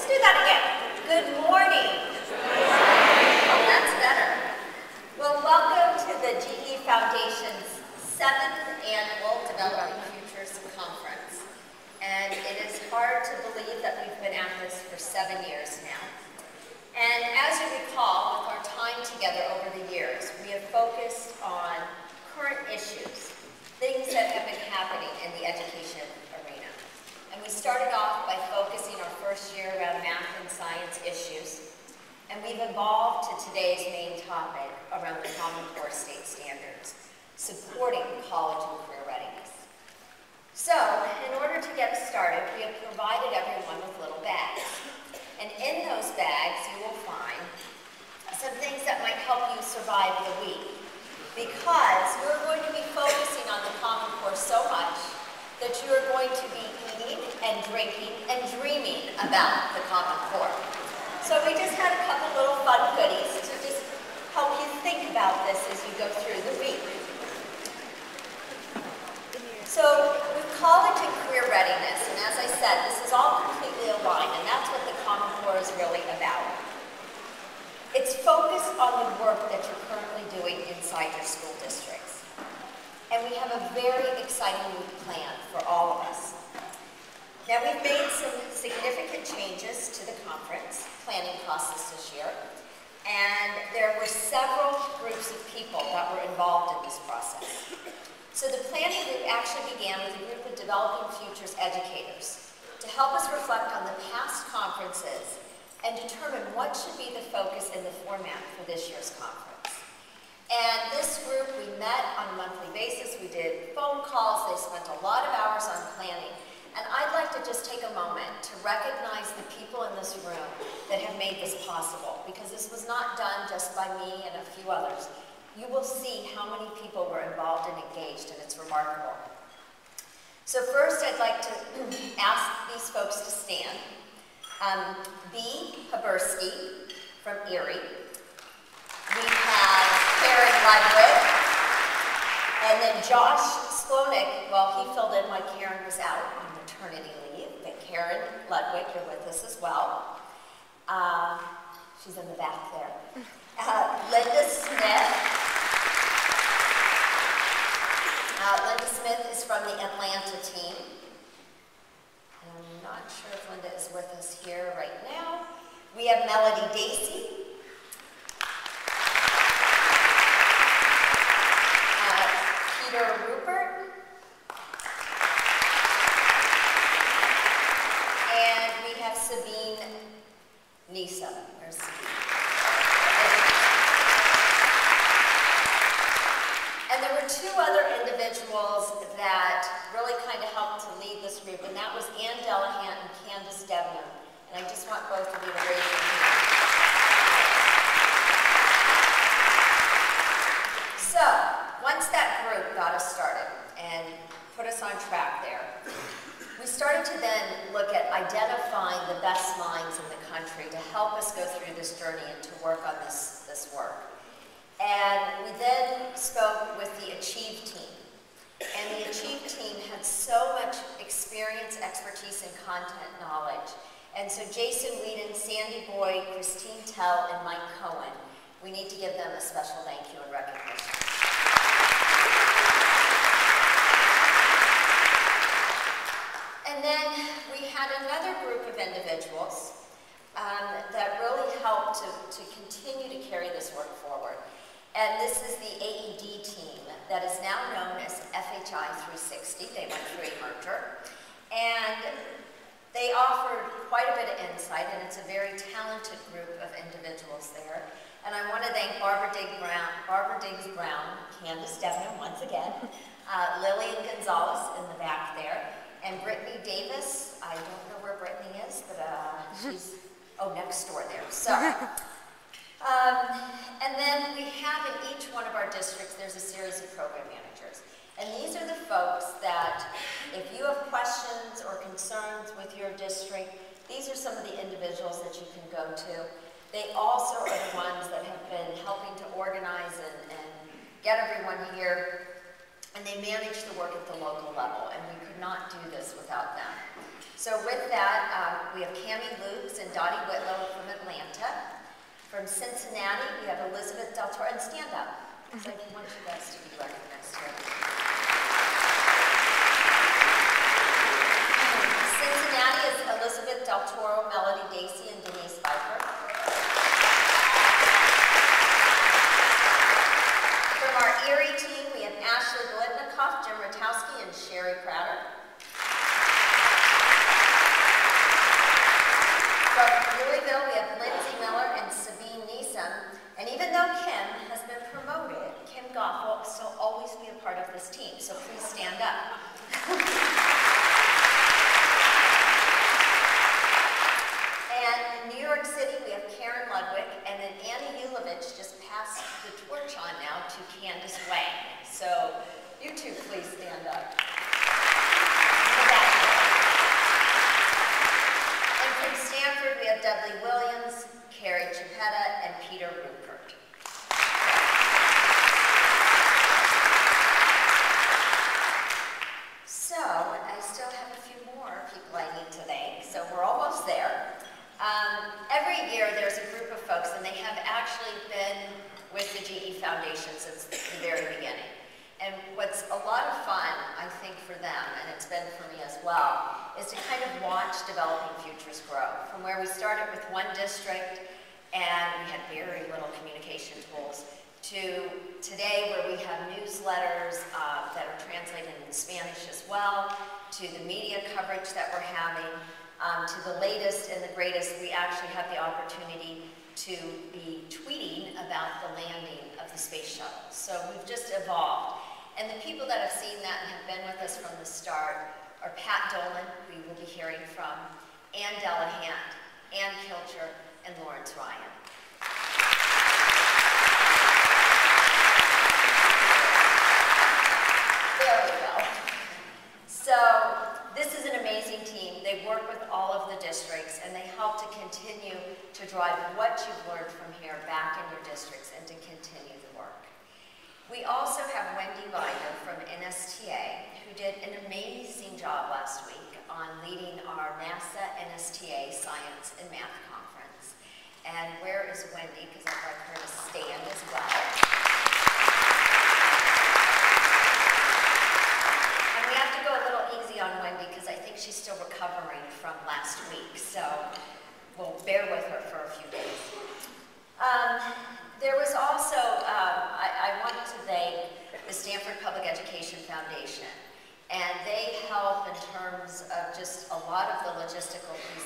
Let's do that again. Good morning. Oh, that's better. Well, welcome to the GE Foundation's 7th Annual Developing Futures Conference. And it is hard to believe that we've been at this for 7 years now. And as you recall, with our time together over the years, we have focused on current issues, things that have been happening in the education arena. And we started off by focusing our first year around math and science issues. And we've evolved to today's main topic around the Common Core state standards, supporting college and career readiness. So, in order to get started, we have provided everyone with little bags. And in those bags, you will find some things that might help you survive the week. Because we're going to be focusing on the Common Core so much that you are going to be eating and drinking and dreaming about the Common Core. So we just had a couple little fun goodies to just help you think about this as you go through the week. So with college and career readiness, and as I said, this is all completely aligned, and that's what the Common Core is really about. It's focused on the work that you're currently doing inside your school districts. And we have a very exciting week planned for all of us. Now, we've made some significant changes to the conference planning process this year, and there were several groups of people that were involved in this process. So the planning group actually began with a group of Developing Futures educators to help us reflect on the past conferences and determine what should be the focus and the format for this year's conference. And this group, we met on a monthly basis, we did phone calls, they spent a lot of hours on planning, and I'd like to just take a moment to recognize the people in this room that have made this possible, because this was not done just by me and a few others. You will see how many people were involved and engaged, and it's remarkable. So first, I'd like to ask these folks to stand. B. Habersky from Erie. We have Karen Ludwig. And then Josh Sklonik, well, he filled in while Karen was out on maternity leave, but Karen Ludwig, you're with us as well. She's in the back there. Linda Smith. Linda Smith is from the Atlanta team. I'm not sure if Linda is with us here right now. We have Melody Dacey. Peter Rupert. And we have Sabine Nisa. Where's Sabine? And there were two other individuals that really kind of helped to lead this group, and that was Ann Delahan and Candace Devner. And I just want both of you to raise your hands. So, once that group got us started and put us on track there, we started to then look at identifying the best minds in the country to help us go through this journey and to work on this work. And we then spoke with the Achieve team. And the Achieve team had so much experience, expertise, and content knowledge. And so Jason Whedon, Sandy Boyd, Christine Tell, and Mike Cohen, we need to give them a special thank you and recognition. And then we had another group of individuals that really helped to continue to carry this work forward. And this is the AED team that is now known as FHI 360. They went through a merger. And they offered quite a bit of insight, and it's a very talented group of individuals there. And I want to thank Barbara Diggs Brown, Candace Devner once again, Lillian Gonzalez in the back there, and Brittany Davis. I don't know where Brittany is, but she's, next door there. Sorry. And then we have in each one of our districts, there's a series of program managers. And these are the folks that, if you have questions or concerns with your district, these are some of the individuals that you can go to. They also are the ones that have been helping to organize and get everyone here, and they manage the work at the local level, and we could not do this without them. So with that, we have Cami Lukes and Dottie Whitlow from Atlanta. From Cincinnati, we have Elizabeth Del Toro, and stand up. So I want you guys to be recognized here. Cincinnati is Elizabeth Del Toro, Melody Dacey, and Denise Pfeiffer. From our Erie team, we have Ashley Blitnikoff, Jim Ratowski, and Sherry Prater. From Louisville, we have Lindsay Miller and Sabine Neeson. And even though Kim has been promoted, Kim Goff will still always be a part of this team, so please stand up. And in New York City, we have Karen Ludwig, and then Annie Ulovich just passed the torch on now to Candace Wang. So you two please stand up. And from Stanford, we have Dudley Williams, Carrie Chiapetta, and Peter Rupert. So, I still have a few more people I need to thank, so we're almost there. Every year there's a group of folks, and they have actually been with the GE Foundation since the very beginning. And what's a lot of fun, I think, for them, and it's been for me as well, is to kind of watch developing futures grow. From where we started with one district, and we had very little communication tools, to today where we have newsletters that are translated in Spanish as well, to the media coverage that we're having, to the latest and the greatest. We actually have the opportunity to be tweeting about the landing of the space shuttle. So we've just evolved. And the people that have seen that and have been with us from the start are Pat Dolan, who you will be hearing from, Ann Delahunt, Ann Kilcher, and Lawrence Ryan. There we go. So this is an amazing team. They work with all of the districts, and they help to continue to drive what you've learned from here back in your districts and to continue the work. We also have Wendy Weiner from NSTA, who did an amazing job last week on leading our NASA NSTA Science and Math Conference. And where is Wendy? Because I'd like her to stand as well. And we have to go a little easy on Wendy because I think she's still recovering from last week. So we'll bear with her for a few days. There was also, I wanted to thank the Stanford Public Education Foundation. And they help in terms of just a lot of the logistical pieces